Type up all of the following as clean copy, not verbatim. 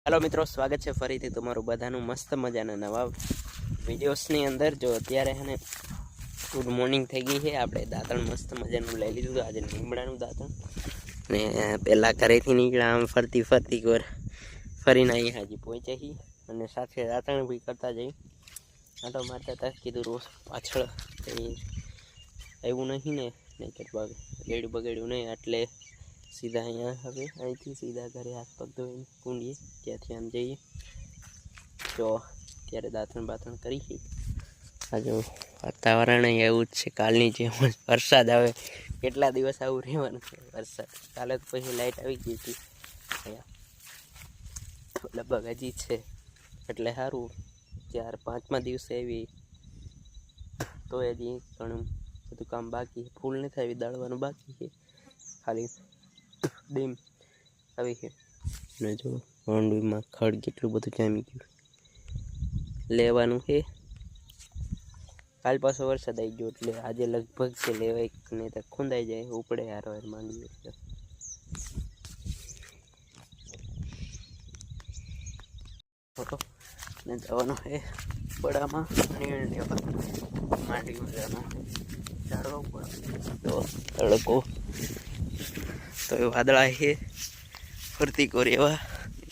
Hello मित्रों, स्वागत है फरीथी तमारू बधानु मस्त मजाना नवा विडियोसनी अंदर। जो अत्यारे है ने गुड मॉर्निंग थई गई है। आपणे दातण मस्त मजानुं लई लीधुं। आज લીમડાનું દાતણ ने पहला घरेथी નીકળ્યા आम फरती फरती कोर फरीने अहीं हजी पहोंच्या छीए अने साथे दातण भी करता जई आटो मारता था। कीधुं रोज पाछळ आव्युं नहीं ने नहीतर बगेड्युं बगेड्युं नहीं एटले सीधा अँ हवे अहींथी सीधा घरे हाथ पग धोईने कूंडीए त्याथी आम जईए। तो त्यारे दातण बातण करी छे। आज वातावरण एवुं ज छे कालनी जेम वरसाद आवे કેટલા દિવસ આવું રહેવાનું છે વરસાદ। કાલે તો પછી લાઈટ આવી ગઈ હતી લગભગ હજી છે એટલે સારું 4-5મા દિવસે આવી તો હજી ઘણું બધું કામ બાકી ફૂલ નથી આવી દાળવાનું બાકી છે ખાલી ડીમ આવી છે। ને જો હોંડવીમાં ખડ કેટલું બધું જામી ગયું લેવાનું છે। काल पास वरसाद आई गयो એટલે આજે લગભગ છે લેવાય નહીં તો ખૂંદાઈ જાય ઉપડે હારો હાર માંડી એટલે ફોટો ને જવાનો છે બડામાં નીણ લેવા માંડી મજાનો ચાડવો પડે તો તડકો તો એ વાદળા છે ફરતી કોરેવા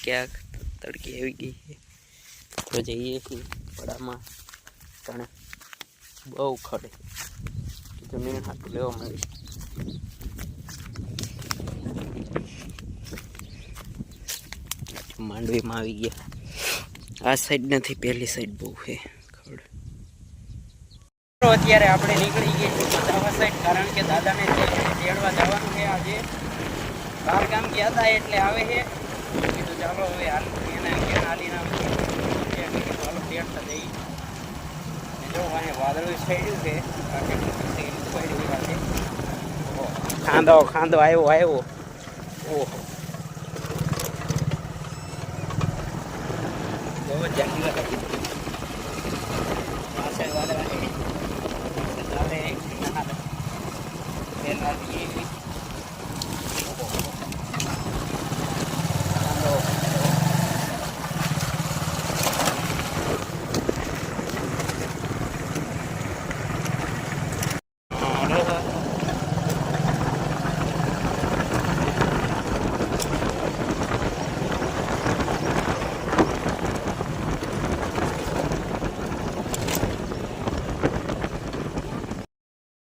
ક્યાંક તડકી આવી ગઈ છે તો જઈએ છીએ બડામાં તણે बहु खड़े जमीन हाथ लेवा मांगी मांडवी में आई गया। आ साइड नहीं पहली साइड बहु है खड़। अत्यारे आपणे निकली गए दावा साइड कारण के दादा ने तेड़वा जवानुं है। आज बार गाम गया था एटले आवे है कीधुं चालो हवे हाल एना के हालीना चालो तेड़ता जई। जो वहाँ वादळ छेड्યું છે खांदो खांदो आयो आयो ओहो बहुत जल्दी वाला पाछળ वादळ आहे ચાલે પેલા દી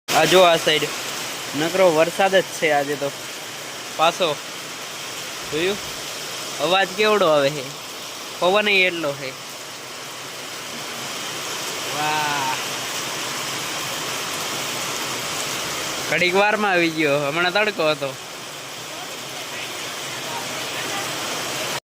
आ जो आ साइड नकरो वरसाद ज छे आज तो पासो जोयुं अवाज केवड़ो आवे है पवन एटलो है। वाह घड़ीक वार में आवी गयो हमणां तड़को हतो।